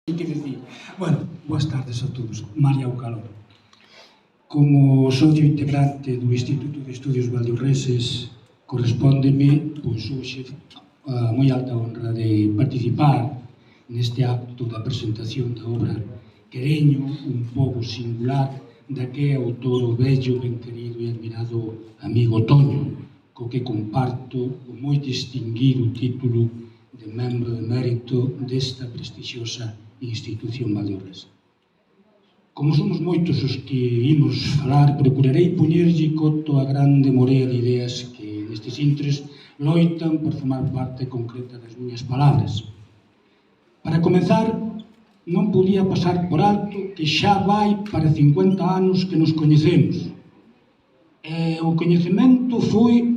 Que decir. Bueno, boas tardes a todos. María Ucalor. Como socio integrante do Instituto de Estudios Valdeorreses, correspóndeme, pois, hoxe, a moi alta honra de participar neste acto da presentación da obra Quereño, un pobo singular, da que é autor o bello, ben querido e admirado amigo Toño, co que comparto o moi distinguido título de membro de mérito desta prestixiosa institución valdeorresa. Como somos moitos os que imos falar, procurarei poñerlle coto a grande morea de ideas que nestes intres loitan por formar parte concreta das miñas palabras. Para comezar, non podía pasar por alto que xa vai para 50 anos que nos coñecemos. E o coñecemento foi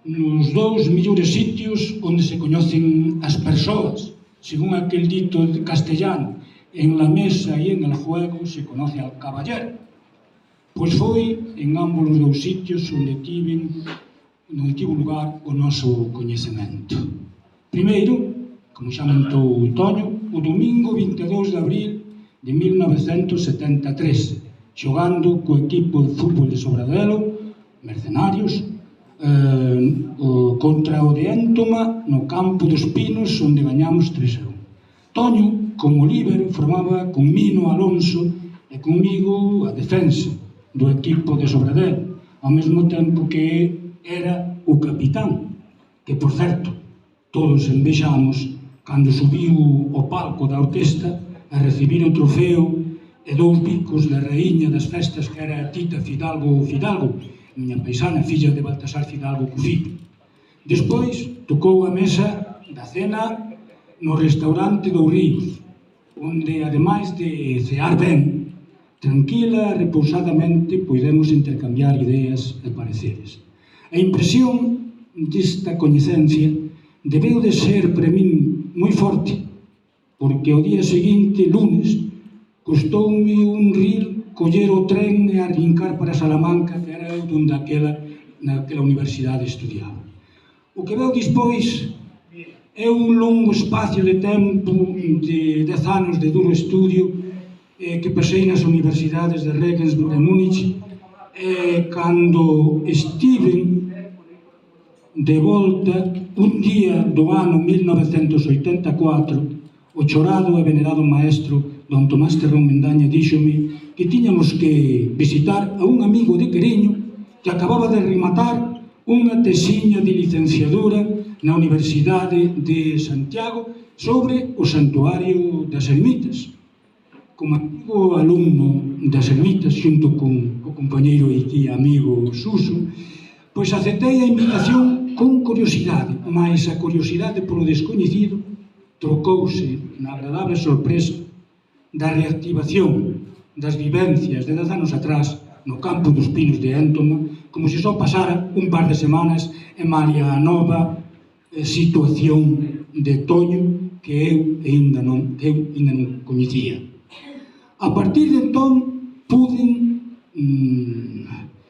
nos dous mellores sitios onde se coñecen as persoas. Según aquel dito castellano, en la mesa e en el juego se conoce al caballero. Pois foi en ambos os dous sitios onde tivo lugar o noso coñecemento. Primeiro, como xa mentou Toño, o domingo 22 de abril de 1973, xogando co equipo de fútbol de Sobradelo, Mercenarios, contra o de Éntoma no campo dos Pinos, onde gañamos 3-1. Toño, como líbero, formaba con Mino Alonso e comigo a defensa do equipo de Sobradelo, ao mesmo tempo que era o capitán, que, por certo, todos envexamos cando subiu ao palco da orquesta a recibir o trofeo e dous bicos da raíña das festas, que era Tita Fidalgo miña paisana, filla de Baltasar Fidalgo Cufipe. Despois, tocou a mesa da cena no restaurante do Ríos, onde, ademais de cear ben, tranquila, repousadamente, podemos intercambiar ideas e pareceres. A impresión desta coñecencia debeu de ser para min moi forte, porque ao día seguinte, lunes, custoume un ril coller o tren e arrincar para Salamanca, que era onde naquela universidade estudiaba. O que veu despois é un longo espacio de tempo de 10 anos de duro estudio que pasei nas universidades de Regensburg e Múnich, cando estive de volta un día do ano 1984, o chorado e venerado maestro don Tomás Terrón Mendaña díxome que tiñamos que visitar a un amigo de Quereño que acababa de rematar unha tesiña de licenciadura na Universidade de Santiago sobre o Santuario das Ermitas. Como antigo alumno das Ermitas, xunto con o compañeiro e amigo Suso, pois aceptei a invitación con curiosidade, mas a curiosidade polo descoñecido trocouse na agradable sorpresa da reactivación das vivencias de 10 anos atrás no campo dos Pinos de Éntoma, como se só pasara un par de semanas e malia a nova situación de Toño que eu ainda non coñecía. A partir de entón, pude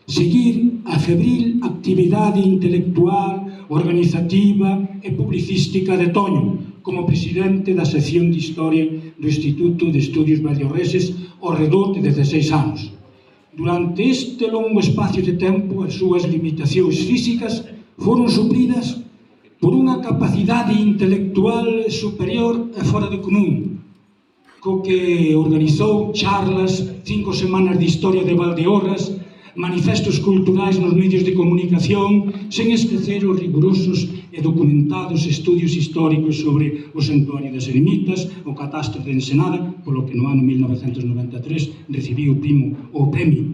seguir a febril actividade intelectual, organizativa e publicística de Toño como presidente da sección de Historia do Instituto de Estudios Valdeorreses ao redor de 16 anos. Durante este longo espacio de tempo, as súas limitacións físicas foron suplidas por unha capacidade intelectual superior e fora do común, co que organizou charlas, 5 semanas de historia de Valdeorras, manifestos culturais nos medios de comunicación, sen esquecer os rigurosos e documentados estudios históricos sobre o Santuario das Ermitas, o catastro de Ensenada, polo que no ano 1993 recibiu o premio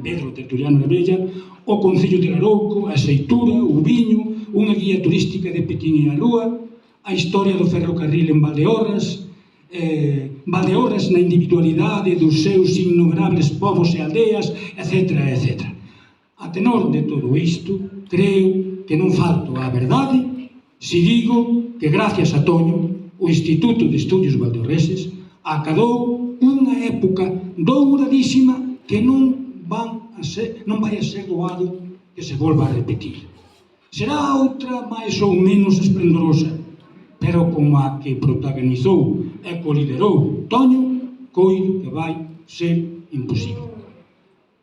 Pedro Tertuliano de Bella, o Concello de Larouco, a Seitura, o Viño, unha guía turística de Petín e a Rúa, a historia do ferrocarril en Valdeorras, Valdeorras na individualidade dos seus innumerables povos e aldeas, etc. etc. A tenor de todo isto, creo que non falto á verdade se digo que, gracias a Toño, o Instituto de Estudios Valdeorreses acadou unha época douradísima que non vai a ser doado que se volva a repetir. Será outra máis ou menos esplendorosa, pero como a que protagonizou e coliderou Toño, coido que vai ser imposible.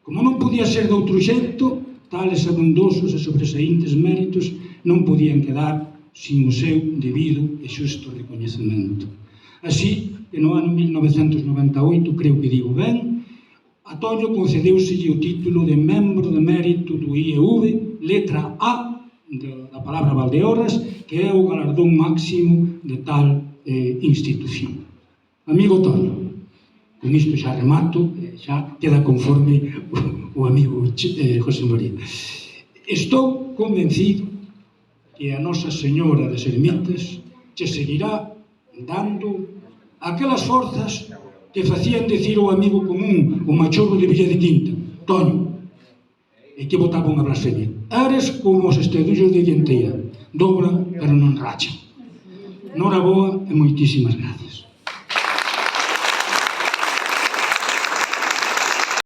Como non podía ser de outro xeito, tales abundosos e sobresaíntes méritos non podían quedar sin o seu debido e xusto recoñecemento. Así que no ano 1998, creo que digo ben, a Toño concedeuselle o título de membro de mérito do IEV, letra A da palabra Valdeorras, que é o galardón máximo de tal institución. Amigo Toño, con isto xa remato, xa queda conforme o amigo José María. Estou convencido que a Nosa Señora das Ermitas che seguirá dando aquelas forzas que facían decir ao amigo común, o machorro de Villa de Quinta: Toño, e que botaba unha blasfemia: eres como os estedullos de dianteira, doblan pero non rachan. Noraboa e moitísimas gracias.